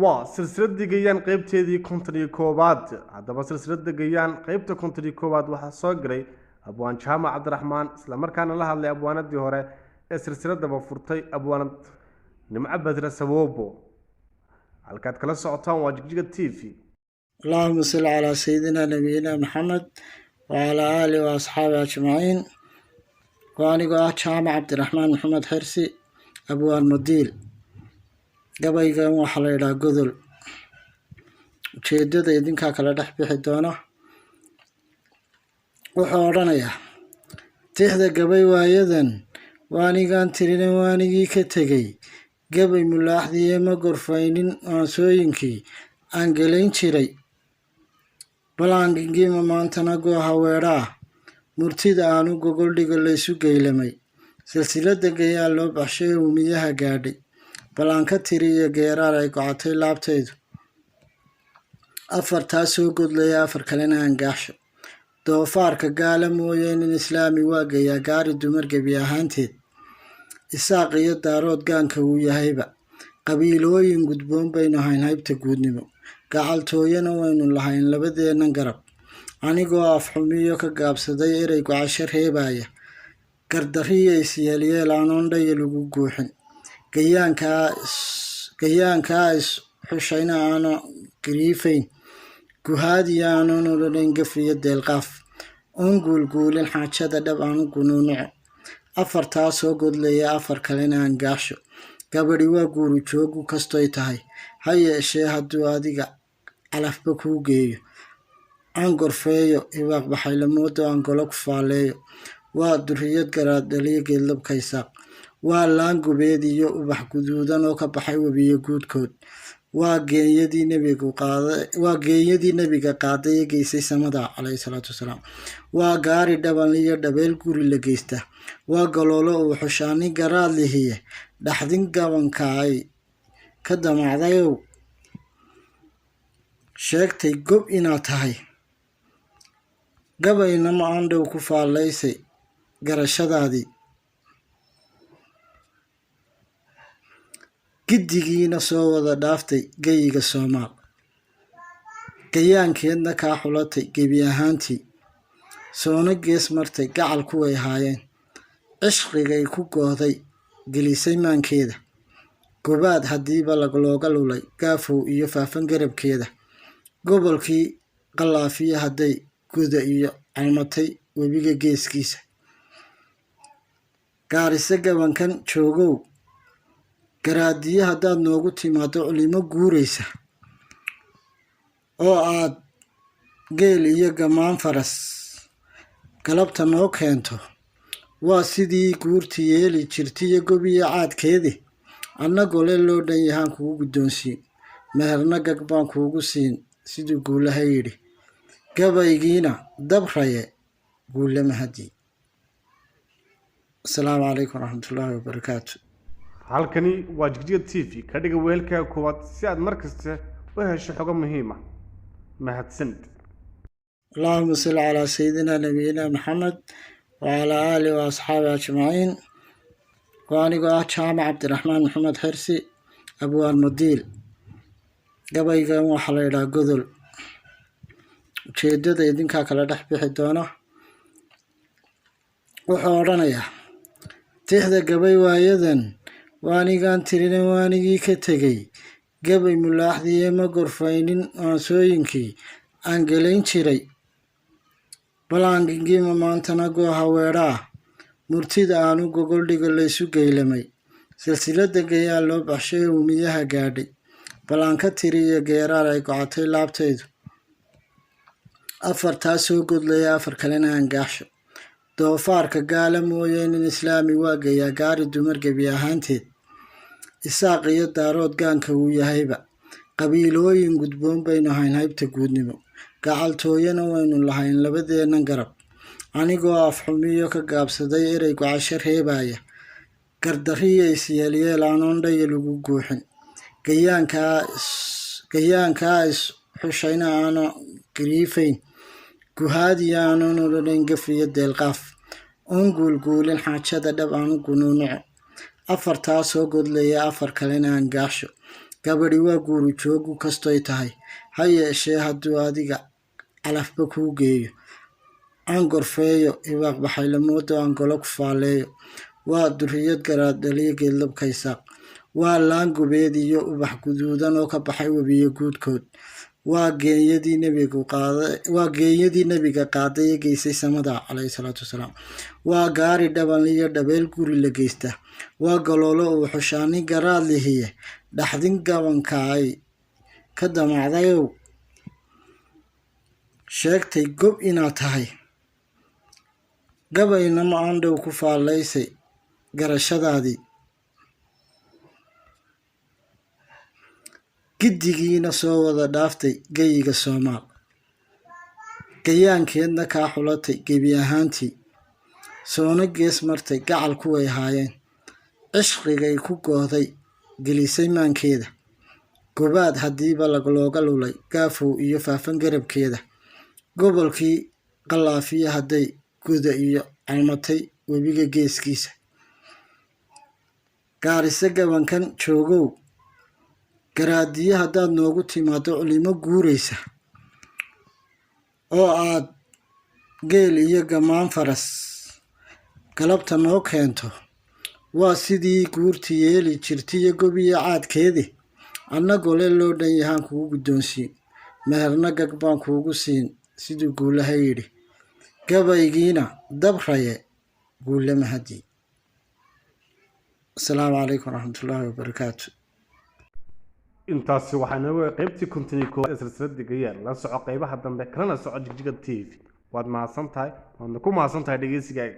waa silsilada gayaan qaybteedii konton koobaad haddaba silsilada gayaan qaybta konton koobaad waxaa soo galay abwaan jaamac cabdiraxmaan isla markaana la hadlay abwaanadii hore ee silsiladaba furtay abwaanad nimco badra saboobo halkaad kala socotaan waa Jigjiga TV. اللهم صل على سيدنا نبينا محمد وعلى آله وأصحابه أجمعين. وأنا جامع عبد الرحمن محمد حرسي أبو المديل قبل يوم حليلا قذل ujeedada idinka kala dhex bixi doona wuxuu oranayaa tixda gabay waayadan waanigaan tirina waanigii ka tegay gabay mulaaxdiye ma gorfaynin aansooyinkii aan gelayn jiray balaangingii maantana gooha weedhaa murtida aanu gogoldhiga laysu geylamay silsilada gayaa loo baxshay umiyaha gaadhay balaanka tiri iyo geeraar ay gocatay laabtaydu afartaa soo godlaya afar kalena angaaxsho doofaarka gaala mooyeen in islaami waa gayaa gaari dumar gebi ahaanteed isaaq iyo daarood gaanka uu yahayba qabiilooyin gudboon baynu hayn haybta guudnimo gacaltooyana waynu lahayn labadeennan garab anigoo afxumiyo ka gaabsaday erey gocasho reebaya gardariya isyeelyeel aanoon dhaya lagu guuxin gayaankaa is xushayna aana gariifayn guhaadiya aanoon odhanayn gafiyo deelqaaf oon guulguulin xaajada dhab aanu gunuunuco afartaa soo godlaya afar kalena angaaxsho gabadhi waa guuru joogu kastoy tahay ha yeeshee hadduu adiga calafba kuu geeyo aan gorfeeyo ibaaq baxaylamoodo aan golo ku faaleeyo waa duriyad garaad dhaliyo geedlabkaysaaq waa laan gubeed iyo ubax guduudan oo ka baxay webiyo guudkood waa geeyadii nebiga qaaday ee geysay samada calayhi salaatu wasalaam waa gaari dhaban iyo dhabeel guri la geysta waa galoolo uu xushaani garaad lihiye dhaxdin gabanka ay ka damacdayow sheegtay gob inaad tahay gabayna ma aandhow ku faalaysay garashadaadii giddigiina soo wada dhaaftay geyiga soomaal gayaankeedna kaa xulatay gebi ahaantii soona gees martay gacal kuway haayeen cishqigay ku goohday gelisay maankeeda gobaad haddiiba looga lulay gaafow iyo faafan garabkeeda gobolkii qalaafiya hadday guda iyo calmatay webiga geeskiisa gaarise gabankan joogow garaadiye haddaad noogu timaado culimo guuraysa oo aad geel iyo gamaan faras galabta noo keento waa sidii guurti yeeli jirtiyo gobiyo caadkeedi anna gole loo dhan yahaan kugu guddoonsiin meherna gag baan kuugu siin siduu guulaha yidhi gabaygiina dabraye guulama haddii. asalaamu calaykum waraxmatullaahi wabarakaatu. halkani waa Jigjiga TV ka dhiga weelka koowaad si aad markasta u hesho xogo muhiim ah mahadsanid. اللهم صل على سيدنا نبينا محمد وعلى آله وأصحابه أجمعين. وأنا جامع عبد الرحمن محمد حرسي أبو المديل قبل يوم حليلا قذل ujeedada idinka kala dhex bixi doona wuxuu oranayaa tixda gabay waayadan waanigaan tirina waanigii ka tegay gabay mulaaxdiye ma gorfaynin aansooyinkii aan gelayn jiray balaangingii maantana gooha weedhaa murtida aanu gogoldhiga laysu geylamay silsilada gayaa loo baxshay umiyaha gaadhay balaanka tiri iyo geeraar ay gocatay laabtaydu afartaa soo godlaya afar kalena angaaxsho doofaarka gaala mooyeen in islaami waa gayaa gaari dumar gebi ahaanteed isaaq iyo daarood gaanka uu yahayba qabiilooyin gudboon baynu hayn haybta guudnimo gacaltooyana waynu lahayn labadeennan garab anigoo afxumiyo ka gaabsaday erey gocasho reebaya gardariya isyeelyeel aanoon dhaya lagu guuxin gayaankaa is xushayna aana gariifayn guhaadiya aanoon odhanayn gafiyo deelqaaf oon guulguulin xaajada dhab aanu gunuunuco afartaa soo godlaya afar kalena angaaxsho gabadhi waa guuri joogu kastoy tahay ha yeeshee hadduu adiga calafba kuu geeyo aan gorfeeyo ibaaq baxaylamoodo aan golo ku faaleeyo waa duriyad garaad dhaliyo geedlabkaysaaq waa laan gubeed iyo ubax guduudan oo ka baxay webiyo guudkood waa geeyadii nebiga qaaday ee geysay samada calayhi salaatu wasalaam waa gaari dhaban iyo dhabeel guri la geysta waa galoolo uu xushaani garaad lihiye dhaxdin gabanka ay ka damacdayow sheegtay gob inaad tahay gabayna ma-aandhow ku faalaysay garashadaadii giddigiina soo wada dhaaftay geyiga soomaal gayaankeedna kaa xulatay gebi ahaantii soona gees martay gacal kuway haayeen cishqigay ku gooday gelisay maankeeda gobaad haddiiba looga lulay gaafow iyo faafan garabkeeda gobolkii qalaafiya hadday guda iyo calmatay webiga geeskiisa gaarise gabankan joogow garaadiye haddaad noogu timaado culimo guuraysa oo aad geel iyo gamaan faras galabta noo keento waa sidii guurti yeeli jirtiyo gobiyo caadkeedii annagole loo dhan yahaan kugu guddoonsiin meherna gag baan kuugu siin siduu guulaha yidhi gabaygiina dabraye guule mahadii asalaamu calaykum waraxmatullaahi wabarakaatu intaasi waxaa inooga qaybtii konton iyo koowaad ee silsiladda gayaan la soco qaybaha dambe kalena soco jigjiga TV waad mahadsan tahay waadna ku mahadsan tahay dhegeysigaaga